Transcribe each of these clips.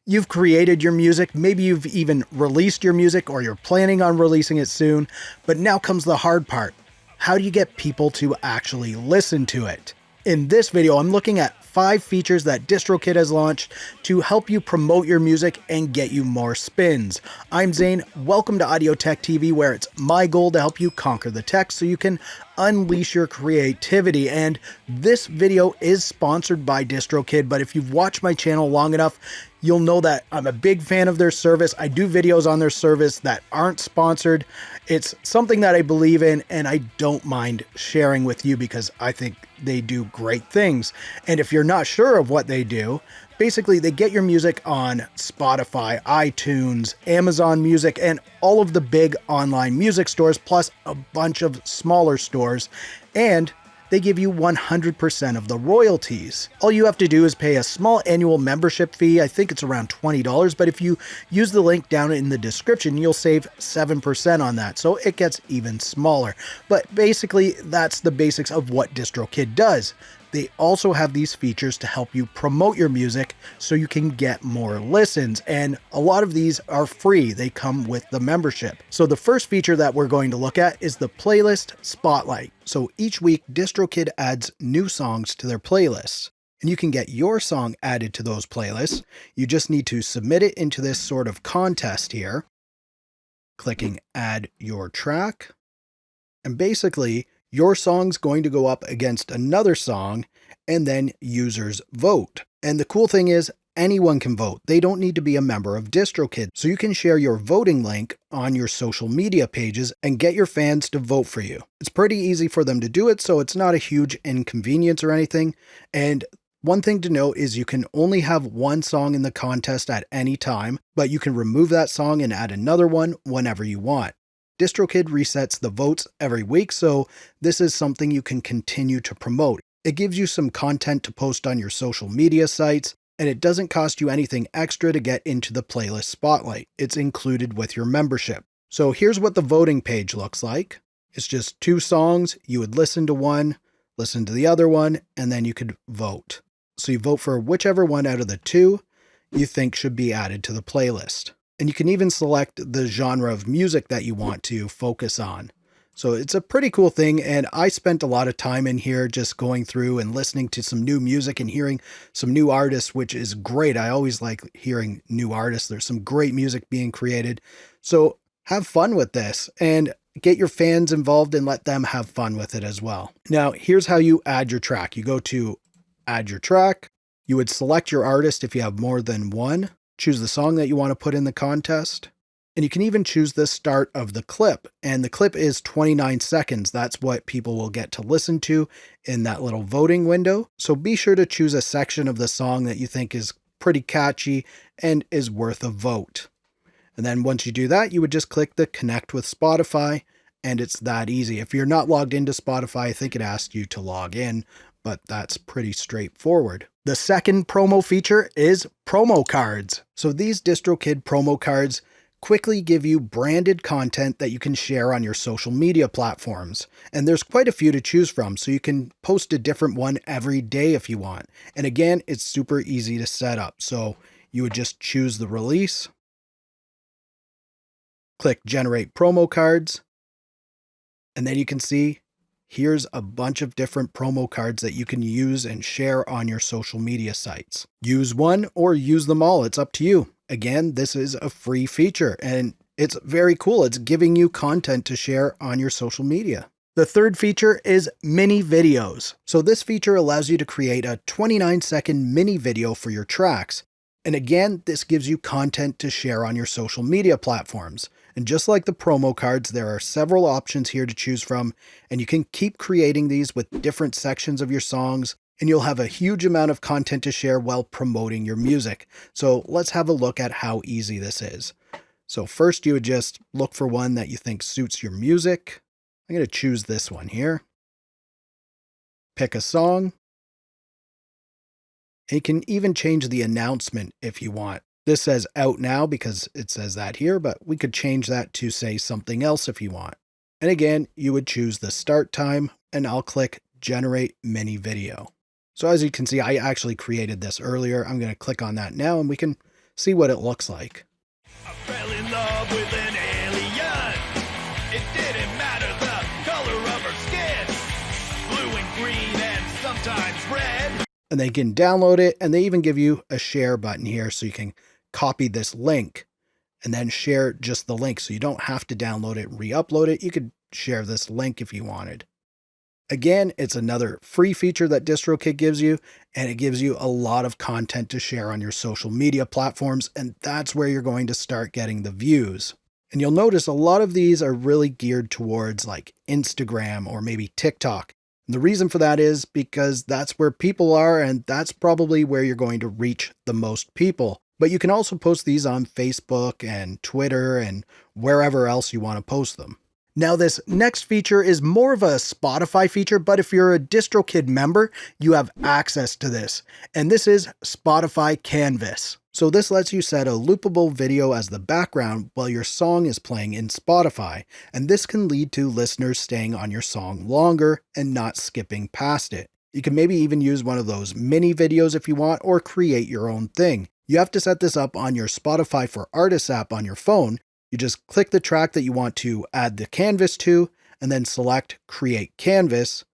You've created your music, maybe you've even released your music or you're planning on releasing it soon, but now comes the hard part. How do you get people to actually listen to it? In this video, I'm looking at 5 features that DistroKid has launched to help you promote your music and get you more spins. I'm Zane, welcome to Audio Tech TV, where it's my goal to help you conquer the tech so you can unleash your creativity. And this video is sponsored by DistroKid, but if you've watched my channel long enough, you'll know that I'm a big fan of their service. I do videos on their service that aren't sponsored. It's something that I believe in, and I don't mind sharing with you because I think they do great things. And if you're not sure of what they do, basically they get your music on Spotify, iTunes, Amazon Music, and all of the big online music stores, plus a bunch of smaller stores. And they give you 100% of the royalties. All you have to do is pay a small annual membership fee. I think it's around $20, but if you use the link down in the description, you'll save 7% on that, so it gets even smaller. But basically, that's the basics of what DistroKid does. They also have these features to help you promote your music so you can get more listens, and a lot of these are free. They come with the membership. So the first feature that we're going to look at is the Playlist Spotlight. So each week, DistroKid adds new songs to their playlists, and you can get your song added to those playlists. You just need to submit it into this sort of contest here, clicking Add Your Track, and basically, your song's going to go up against another song, and then users vote. And the cool thing is, anyone can vote. They don't need to be a member of DistroKid. So you can share your voting link on your social media pages and get your fans to vote for you. It's pretty easy for them to do it, so it's not a huge inconvenience or anything. And one thing to note is you can only have one song in the contest at any time, but you can remove that song and add another one whenever you want. DistroKid resets the votes every week, so this is something you can continue to promote. It gives you some content to post on your social media sites, and it doesn't cost you anything extra to get into the Playlist Spotlight. It's included with your membership. So here's what the voting page looks like. It's just 2 songs. You would listen to one, listen to the other one, and then you could vote. So you vote for whichever one out of the 2 you think should be added to the playlist. And you can even select the genre of music that you want to focus on. So it's a pretty cool thing, and I spent a lot of time in here just going through and listening to some new music and hearing some new artists, which is great. I always like hearing new artists. There's some great music being created. So have fun with this and get your fans involved and let them have fun with it as well. Now, here's how you add your track. You go to Add Your Track. You would select your artist if you have more than one. Choose the song that you want to put in the contest. And you can even choose the start of the clip. And the clip is 29 seconds. That's what people will get to listen to in that little voting window. So be sure to choose a section of the song that you think is pretty catchy and is worth a vote. And then once you do that, you would just click the Connect with Spotify, and it's that easy. If you're not logged into Spotify, I think it asks you to log in, but that's pretty straightforward. The second promo feature is promo cards. So these DistroKid promo cards quickly give you branded content that you can share on your social media platforms. And there's quite a few to choose from, so you can post a different one every day if you want. And again, it's super easy to set up. So you would just choose the release, click Generate Promo Cards, and then you can see here's a bunch of different promo cards that you can use and share on your social media sites. Use one or use them all. It's up to you. Again, this is a free feature and it's very cool. It's giving you content to share on your social media. The third feature is mini videos. So this feature allows you to create a 29-second mini video for your tracks. And again, this gives you content to share on your social media platforms. And just like the promo cards, there are several options here to choose from, and you can keep creating these with different sections of your songs, and you'll have a huge amount of content to share while promoting your music. So let's have a look at how easy this is. So first you would just look for one that you think suits your music. I'm going to choose this one here. Pick a song. And you can even change the announcement if you want. This says out now because it says that here, but we could change that to say something else if you want. And again, you would choose the start time, and I'll click Generate Mini Video. So as you can see, I actually created this earlier. I'm going to click on that now, and we can see what it looks like. I fell in love with an alien. It didn't matter the color of her skin. Blue and green and sometimes red. And they can download it, and they even give you a share button here so you can copy this link and then share just the link. So you don't have to download it and re-upload it. You could share this link if you wanted. Again, it's another free feature that DistroKid gives you, and it gives you a lot of content to share on your social media platforms, and that's where you're going to start getting the views. And you'll notice a lot of these are really geared towards like Instagram or maybe TikTok. And the reason for that is because that's where people are, and that's probably where you're going to reach the most people. But you can also post these on Facebook and Twitter and wherever else you want to post them. Now, this next feature is more of a Spotify feature, but if you're a DistroKid member, you have access to this. And this is Spotify Canvas. So this lets you set a loopable video as the background while your song is playing in Spotify. And this can lead to listeners staying on your song longer and not skipping past it. You can maybe even use one of those mini videos if you want, or create your own thing. You have to set this up on your Spotify for Artists app on your phone. You just click the track that you want to add the canvas to, and then select Create Canvas.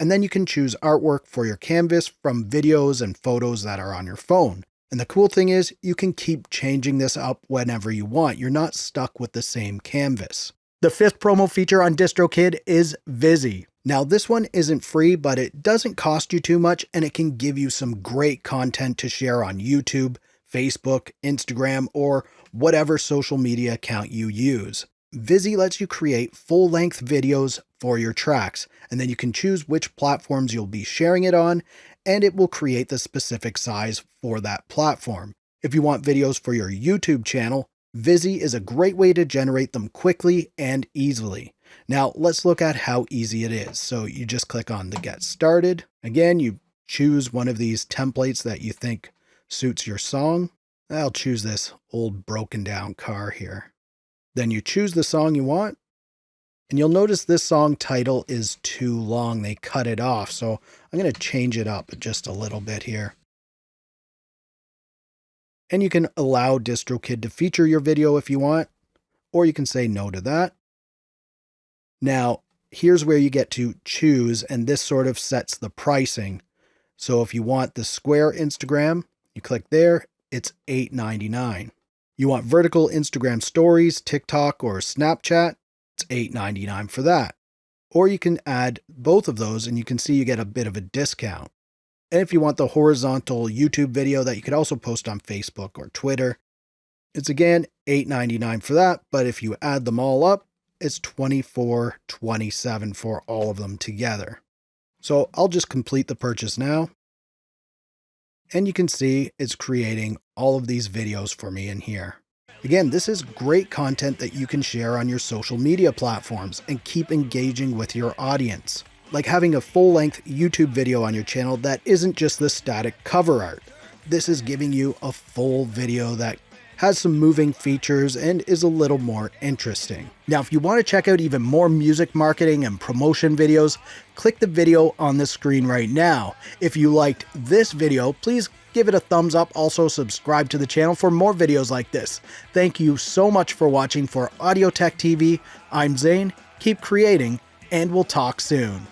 And then you can choose artwork for your canvas from videos and photos that are on your phone. And the cool thing is you can keep changing this up whenever you want. You're not stuck with the same canvas. The fifth promo feature on DistroKid is Visi. Now this one isn't free, but it doesn't cost you too much, and it can give you some great content to share on YouTube, Facebook, Instagram, or whatever social media account you use. Visi lets you create full-length videos for your tracks, and then you can choose which platforms you'll be sharing it on, and it will create the specific size for that platform. If you want videos for your YouTube channel, Visi is a great way to generate them quickly and easily. Now let's look at how easy it is. So you just click on the Get Started. Again, you choose one of these templates that you think suits your song. I'll choose this old broken down car here. Then you choose the song you want, and you'll notice this song title is too long. They cut it off, so I'm going to change it up just a little bit here. And you can allow DistroKid to feature your video if you want, or you can say no to that. Now, here's where you get to choose, and this sort of sets the pricing. So if you want the square Instagram, you click there, it's $8.99. You want vertical Instagram stories, TikTok, or Snapchat, it's $8.99 for that. Or you can add both of those and you can see you get a bit of a discount. And if you want the horizontal YouTube video that you could also post on Facebook or Twitter, it's again $8.99 for that, but if you add them all up, it's $24.27 for all of them together. So I'll just complete the purchase now. And you can see it's creating all of these videos for me in here. Again, this is great content that you can share on your social media platforms and keep engaging with your audience. Like having a full-length YouTube video on your channel that isn't just the static cover art. This is giving you a full video that has some moving features and is a little more interesting. Now, if you want to check out even more music marketing and promotion videos, click the video on the screen right now. If you liked this video, please give it a thumbs up. Also, subscribe to the channel for more videos like this. Thank you so much for watching. For Audio Tech TV, I'm Zane. Keep creating, and we'll talk soon.